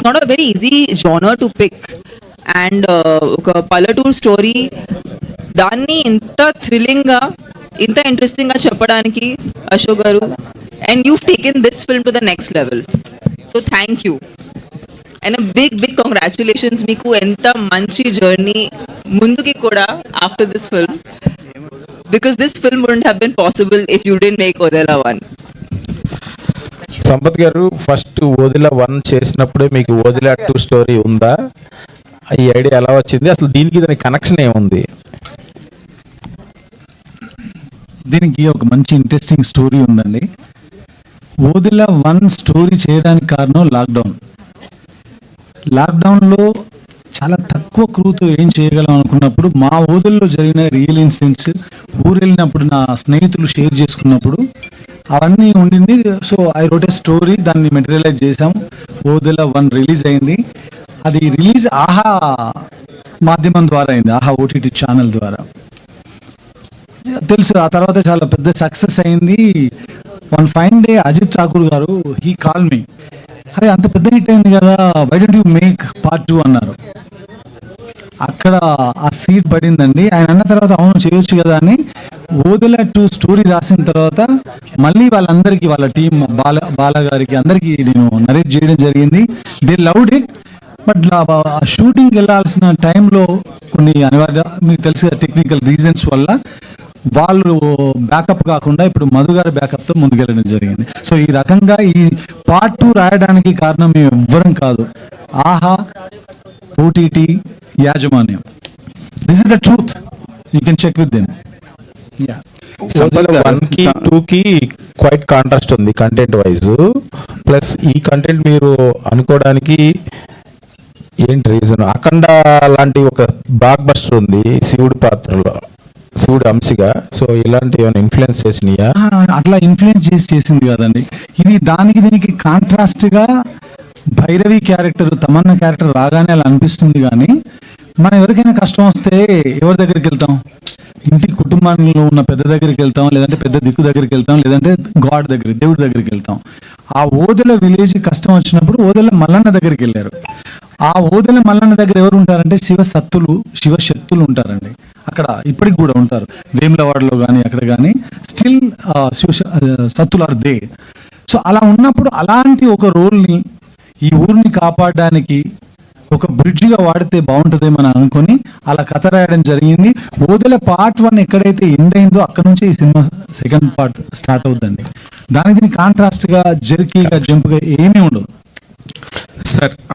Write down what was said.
not a very easy genre to pick. And ఒక పల్లెటూరు story దాన్ని ఇంత థ్రిల్లింగ్గా ఇంత ఇంట్రెస్టింగ్గా చెప్పడానికి Ashok garu, and you've taken this film to the next level. So thank you. And a big congratulations మీకు ఎంత మంచి జర్నీ ముందుకి కూడా after this film. Because this film wouldn't have been possible if you didn't make Odela 1. Sampath గారు, first Odela 1 చేసినప్పుడే మీకు Odela 2 story ఉందా? ఈ ఐడియా ఎలా వచ్చింది? అసలు దీనికి దానికి కనెక్షన్ ఏముంది? దీనికి ఒక మంచి ఇంట్రెస్టింగ్ స్టోరీ ఉందండి. ఓదిలా 1 స్టోరీ చేయడానికి కారణం లాక్డౌన్లో చాలా తక్కువ క్రూతో ఏం చేయగలం అనుకున్నప్పుడు మా ఓదిల్లో జరిగిన రియల్ ఇన్సిడెంట్స్, ఊరు వెళ్ళినప్పుడు నా స్నేహితులు షేర్ చేసుకున్నప్పుడు అవన్నీ ఉండింది. So I wrote a story, దాన్ని మెటీరియలైజ్ చేసాం. ఓదిలా 1 రిలీజ్ అయింది. అది రిలీజ్ ఆహా మాధ్యమం ద్వారా అయింది, ఆహా ఓటీటీ ఛానల్ ద్వారా. తెలుసు ఆ తర్వాత చాలా పెద్ద సక్సెస్ అయింది. One fine day Ajit Thakur గారు హీ కాల్ మీ, అరే అంత పెద్ద హిట్ అయింది కదా, why don't you make part 2 అన్నారు. అక్కడ ఆ సీట్ పడిందండి. ఆయన అన్న తర్వాత అవును చేయొచ్చు కదా అని ఓదిలా 2 స్టోరీ రాసిన తర్వాత మళ్ళీ వాళ్ళందరికీ, వాళ్ళ టీం బాల గారికి అందరికీ నేను నరేట్ చేయడం జరిగింది. They loved it. But shooting వెళ్ళాల్సిన టైంలో కొన్ని అనివార్య, మీకు తెలుసు టెక్నికల్ రీజన్స్ వల్ల వాళ్ళు బ్యాకప్ కాకుండా ఇప్పుడు మధు గారి బ్యాకప్తో ముందుకెళ్ళడం జరిగింది. సో ఈ రకంగా ఈ పార్ట్ 2 రాయడానికి కారణం మేము ఎవ్వరం కాదు, ఆహా ఓటీటీ యాజమాన్యం. This is the truth, you can check with them. ఓదిలా 1కి 2కి క్వైట్ కాంట్రాస్ట్ ఉంది కంటెంట్ వైజ్. ప్లస్ ఈ కంటెంట్ మీరు అనుకోవడానికి ఏంటి రీజన్? అఖండ లాంటి ఒక బ్లాక్ బస్టర్ ఉంది శివుడి పాత్రలో, శివుడు అంశగా. సో ఇలాంటి ఏమైనా ఇన్ఫ్లుయెన్స్ చేసినాయా? అట్లా ఇన్ఫ్లుయెన్స్ చేసింది కదండి. ఇది దీనికి కాంట్రాస్ట్గా భైరవి క్యారెక్టర్, తమన్నా క్యారెక్టర్ రాగానే అలా అనిపిస్తుంది. కానీ మనం ఎవరికైనా కష్టం వస్తే ఎవరి దగ్గరికి వెళ్తాం? ఇంటి కుటుంబంలో ఉన్న పెద్ద దగ్గరికి వెళ్తాం, లేదంటే పెద్ద దిక్కు దగ్గరికి వెళ్తాం, లేదంటే గాడ్ దగ్గరికి, దేవుడి దగ్గరికి వెళ్తాం. ఆ ఓదెల విలేజ్ కష్టం వచ్చినప్పుడు ఓదెల మల్లన్న దగ్గరికి వెళ్ళారు. ఆ ఓదెల మల్లన్న దగ్గర ఎవరు ఉంటారంటే శివశక్తులు ఉంటారండి. అక్కడ ఇప్పటికి కూడా ఉంటారు, వేములవాడలో కానీ అక్కడ కానీ స్టిల్ శక్తులు ఆర్ దే. సో అలా ఉన్నప్పుడు అలాంటి ఒక రోల్ని ఈ ఊరిని కాపాడడానికి ఒక బ్రిడ్జిగా వాడితే బాగుంటుందేమని అనుకుని అలా కథ రాయడం జరిగింది. ఓదెల పార్ట్ 1 ఎక్కడైతే ఎండ్ అయిందో అక్కడ నుంచి ఈ సినిమా సెకండ్ పార్ట్ స్టార్ట్ అవుతుందండి. దీనికి కాంట్రాస్ట్గా జర్కీగా జంప్గా ఏమీ ఉండదు సార్.